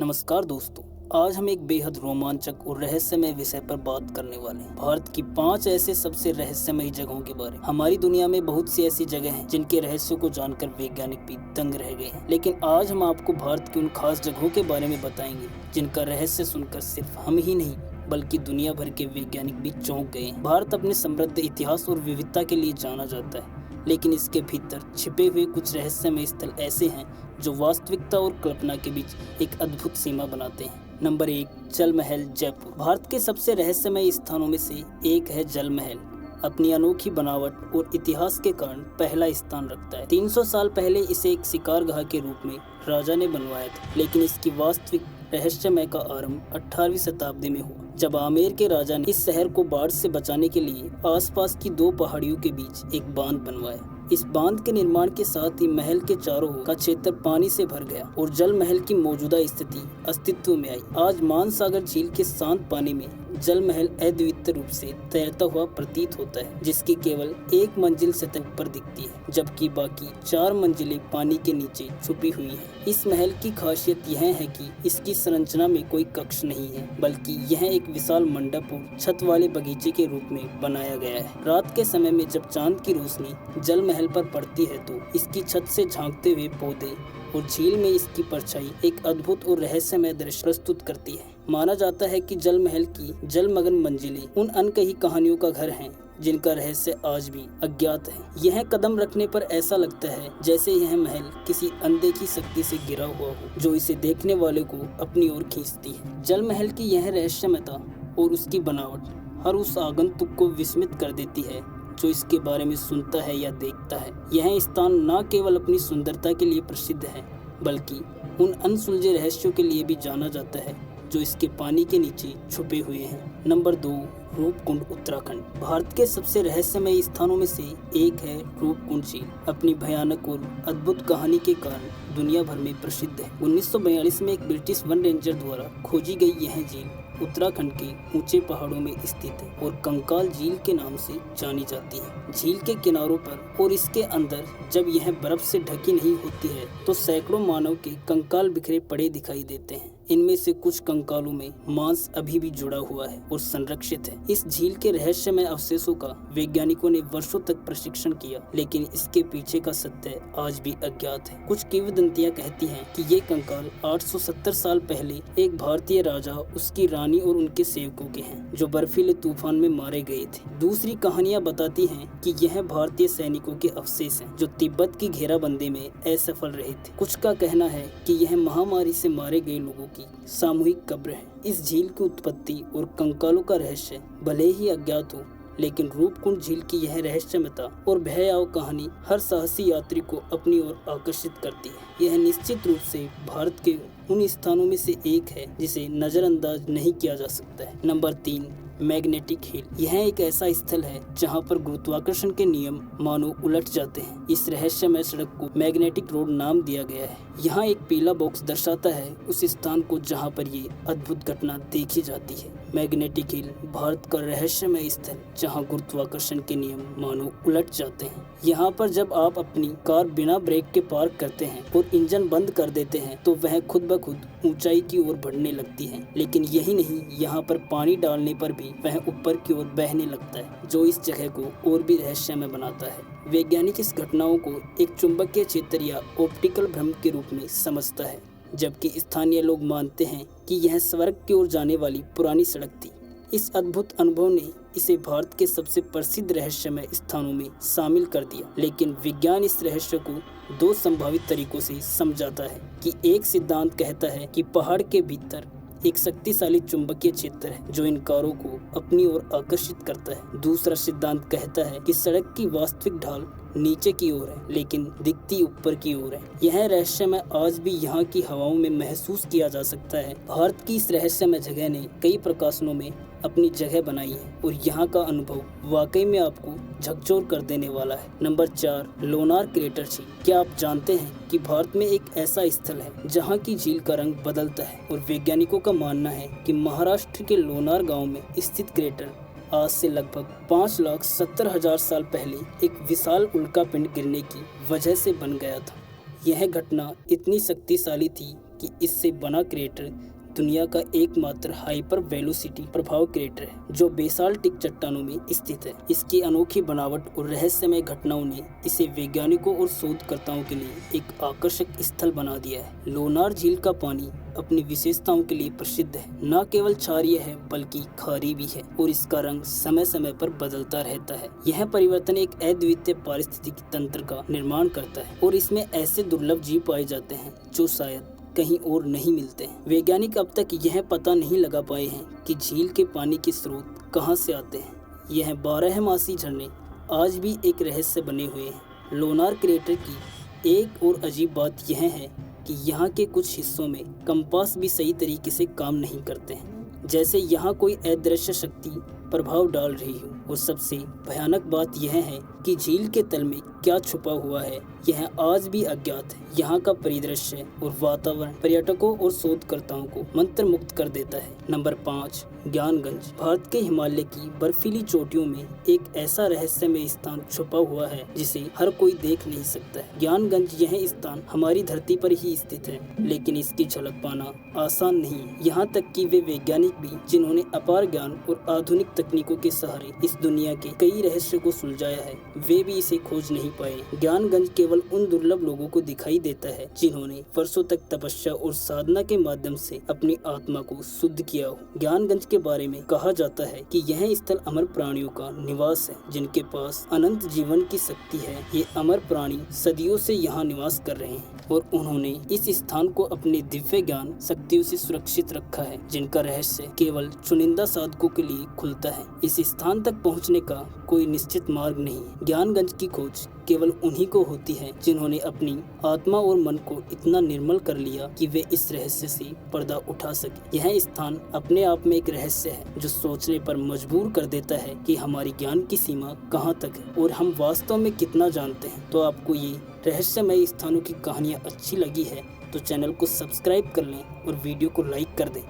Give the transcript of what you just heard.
नमस्कार दोस्तों। आज हम एक बेहद रोमांचक और रहस्यमय विषय पर बात करने वाले हैं। भारत की 5 ऐसे सबसे रहस्यमयी जगहों के बारे में। हमारी दुनिया में बहुत सी ऐसी जगह हैं जिनके रहस्यों को जानकर वैज्ञानिक भी दंग रह गए हैं, लेकिन आज हम आपको भारत की उन खास जगहों के बारे में बताएंगे जिनका रहस्य सुनकर सिर्फ हम ही नहीं बल्कि दुनिया भर के वैज्ञानिक भी चौंक गए हैं। भारत अपने समृद्ध इतिहास और विविधता के लिए जाना जाता है, लेकिन इसके भीतर छिपे हुए कुछ रहस्यमय स्थल ऐसे हैं जो वास्तविकता और कल्पना के बीच एक अद्भुत सीमा बनाते हैं। नंबर 1, जल महल, जयपुर। भारत के सबसे रहस्यमय स्थानों में से एक है जल महल। अपनी अनोखी बनावट और इतिहास के कारण पहला स्थान रखता है। 300 साल पहले इसे एक शिकारगाह के रूप में राजा ने बनवाया था, लेकिन इसकी वास्तविक रहस्यमय का आरंभ 18वीं शताब्दी में हुआ, जब आमेर के राजा ने इस शहर को बाढ़ से बचाने के लिए आसपास की 2 पहाड़ियों के बीच एक बांध बनवाया। इस बांध के निर्माण के साथ ही महल के चारों ओर का क्षेत्र पानी से भर गया और जल महल की मौजूदा स्थिति अस्तित्व में आई। आज मानसागर झील के शांत पानी में जल महल अद्वितीय रूप से तैरता हुआ प्रतीत होता है, जिसकी केवल एक मंजिल सतह ऊपर दिखती है, जबकि बाकी 4 मंजिलें पानी के नीचे छुपी हुई हैं। इस महल की खासियत यह है कि इसकी संरचना में कोई कक्ष नहीं है, बल्कि यह एक विशाल मंडप और छत वाले बगीचे के रूप में बनाया गया है। रात के समय में जब चांद की रोशनी जल महल पर पड़ती है तो इसकी छत से झांकते हुए पौधे और झील में इसकी परछाई एक अद्भुत और रहस्यमय दृश्य प्रस्तुत करती है। माना जाता है कि जल महल की जलमग्न मंजिलें उन अनकही कहानियों का घर हैं जिनका रहस्य आज भी अज्ञात है। यह कदम रखने पर ऐसा लगता है जैसे यह महल किसी अनदेखी शक्ति से घिरा हुआ हो, जो इसे देखने वाले को अपनी ओर खींचती है। जल महल की यह रहस्यमयता और उसकी बनावट हर उस आगंतुक को विस्मित कर देती है जो इसके बारे में सुनता है या देखता है। यह स्थान न केवल अपनी सुंदरता के लिए प्रसिद्ध है, बल्कि उन अनसुलझे रहस्यों के लिए भी जाना जाता है जो इसके पानी के नीचे छुपे हुए हैं। नंबर 2, रूपकुंड, उत्तराखंड। भारत के सबसे रहस्यमय स्थानों में से एक है रूपकुंड झील। अपनी भयानक और अद्भुत कहानी के कारण दुनिया भर में प्रसिद्ध है। 1942 में एक ब्रिटिश वन रेंजर द्वारा खोजी गई यह झील उत्तराखंड के ऊंचे पहाड़ों में स्थित है और कंकाल झील के नाम से जानी जाती है। झील के किनारों पर और इसके अंदर जब यह बर्फ से ढकी नहीं होती है तो सैकड़ों मानव के कंकाल बिखरे पड़े दिखाई देते हैं। इनमें से कुछ कंकालों में मांस अभी भी जुड़ा हुआ है और संरक्षित है। इस झील के रहस्यमय अवशेषों का वैज्ञानिकों ने वर्षों तक प्रशिक्षण किया, लेकिन इसके पीछे का सत्य आज भी अज्ञात है। कुछ किंवदंतियां कहती हैं कि ये कंकाल 870 साल पहले एक भारतीय राजा, उसकी रानी और उनके सेवकों के हैं, जो बर्फीले तूफान में मारे गए थे। दूसरी कहानियां बताती हैं कि यह भारतीय सैनिकों के अवशेष हैं जो तिब्बत की घेराबंदी में असफल रहे थे। कुछ का कहना है कि यह महामारी से मारे गए लोगों की सामूहिक कब्र है। इस झील की उत्पत्ति और कंकालों का रहस्य भले ही अज्ञात हो, लेकिन रूपकुंड झील की यह रहस्यमयता और भयावह कहानी हर साहसी यात्री को अपनी ओर आकर्षित करती है। यह निश्चित रूप से भारत के उन स्थानों में से एक है जिसे नजरअंदाज नहीं किया जा सकता है। Number 3, magnetic hill. यह एक ऐसा स्थल है जहां पर गुरुत्वाकर्षण के नियम मानो उलट जाते हैं। इस रहस्यमय सड़क को मैग्नेटिक रोड नाम दिया गया है। यहाँ एक पीला बॉक्स दर्शाता है उस स्थान को जहां पर ये अद्भुत घटना देखी जाती है। मैग्नेटिक हिल भारत का रहस्यमय स्थल जहां गुरुत्वाकर्षण के नियम मानो उलट जाते हैं। यहाँ पर जब आप अपनी कार बिना ब्रेक के पार्क करते हैं और इंजन बंद कर देते हैं तो वह खुद ब खुद ऊंचाई की ओर बढ़ने लगती है। लेकिन यही नहीं, यहाँ पर पानी डालने पर भी वह ऊपर की ओर बहने लगता है, जो इस जगह को और भी रहस्यमय बनाता है। वैज्ञानिक इस घटनाओं को एक चुंबकीय क्षेत्र या ऑप्टिकल भ्रम के रूप में समझता है, जबकि स्थानीय लोग मानते हैं कि यह स्वर्ग की ओर जाने वाली पुरानी सड़क थी। इस अद्भुत अनुभव ने इसे भारत के सबसे प्रसिद्ध रहस्यमय स्थानों में शामिल कर दिया। लेकिन विज्ञान इस रहस्य को 2 संभावित तरीकों से समझाता है कि एक सिद्धांत कहता है कि पहाड़ के भीतर एक शक्तिशाली चुंबकीय क्षेत्र है जो इन कारों को अपनी ओर आकर्षित करता है। दूसरा सिद्धांत कहता है कि सड़क की वास्तविक ढाल नीचे की ओर है, लेकिन दिखती ऊपर की ओर है। यह रहस्यमय आज भी यहाँ की हवाओं में महसूस किया जा सकता है। भारत की इस रहस्यमय जगह ने कई प्रकाशनों में अपनी जगह बनाई है और यहाँ का अनुभव वाकई में आपको झकझोर कर देने वाला है। नंबर 4, लोनार क्रेटर झील। क्या आप जानते हैं कि भारत में एक ऐसा स्थल है जहाँ की झील का रंग बदलता है और वैज्ञानिकों का मानना है कि महाराष्ट्र के लोनार गाँव में स्थित क्रेटर आज से लगभग 5,70,000 साल पहले एक विशाल उल्कापिंड गिरने की वजह से बन गया था। यह घटना इतनी शक्तिशाली थी कि इससे बना क्रेटर दुनिया का एकमात्र हाइपर वेलोसिटी प्रभाव क्रेटर है जो बेसाल्टिक चट्टानों में स्थित है। इसकी अनोखी बनावट और रहस्यमय घटनाओं ने इसे वैज्ञानिकों और शोधकर्ताओं के लिए एक आकर्षक स्थल बना दिया है। लोनार झील का पानी अपनी विशेषताओं के लिए प्रसिद्ध है। न केवल क्षारीय है बल्कि खारी भी है और इसका रंग समय समय पर बदलता रहता है। यह परिवर्तन एक अद्वितीय पारिस्थितिकी तंत्र का निर्माण करता है और इसमें ऐसे दुर्लभ जीव पाए जाते हैं जो शायद कहीं और नहीं मिलते हैं। वैज्ञानिक अब तक यह पता नहीं लगा पाए हैं कि झील के पानी के स्रोत कहां से आते हैं। यह 12मासी झरने आज भी एक रहस्य बने हुए हैं। लोनार क्रेटर की एक और अजीब बात यह है कि यहाँ के कुछ हिस्सों में कंपास भी सही तरीके से काम नहीं करते हैं, जैसे यहाँ कोई अदृश्य शक्ति प्रभाव डाल रही हो। और सबसे भयानक बात यह है कि झील के तल में क्या छुपा हुआ है यह आज भी अज्ञात है। यहाँ का परिदृश्य और वातावरण पर्यटकों और शोधकर्ताओं को मंत्रमुग्ध कर देता है। नंबर 5, ज्ञानगंज। भारत के हिमालय की बर्फीली चोटियों में एक ऐसा रहस्यमय स्थान छुपा हुआ है जिसे हर कोई देख नहीं सकता है। ज्ञानगंज यह स्थान हमारी धरती पर ही स्थित है, लेकिन इसकी झलक पाना आसान नहीं है। यहाँ तक कि वे वैज्ञानिक भी जिन्होंने अपार ज्ञान और आधुनिक तकनीकों के सहारे इस दुनिया के कई रहस्यों को सुलझाया है, वे भी इसे खोज नहीं पाए। ज्ञानगंज केवल उन दुर्लभ लोगों को दिखाई देता है जिन्होंने वर्षों तक तपस्या और साधना के माध्यम से अपनी आत्मा को शुद्ध किया हो। ज्ञानगंज के बारे में कहा जाता है कि यह स्थल अमर प्राणियों का निवास है जिनके पास अनंत जीवन की शक्ति है। ये अमर प्राणी सदियों से यहाँ निवास कर रहे हैं और उन्होंने इस स्थान को अपने दिव्य ज्ञान शक्तियों से सुरक्षित रखा है, जिनका रहस्य केवल चुनिंदा साधकों के लिए खुलता है। इस स्थान तक पहुँचने का कोई निश्चित मार्ग नहीं। ज्ञानगंज की खोज केवल उन्हीं को होती है जिन्होंने अपनी आत्मा और मन को इतना निर्मल कर लिया कि वे इस रहस्य से पर्दा उठा सके। यह स्थान अपने आप में एक रहस्य है जो सोचने पर मजबूर कर देता है कि हमारी ज्ञान की सीमा कहाँ तक है और हम वास्तव में कितना जानते हैं। तो आपको ये रहस्यमय स्थानों की कहानियाँ अच्छी लगी है तो चैनल को सब्सक्राइब कर लें और वीडियो को लाइक कर दें।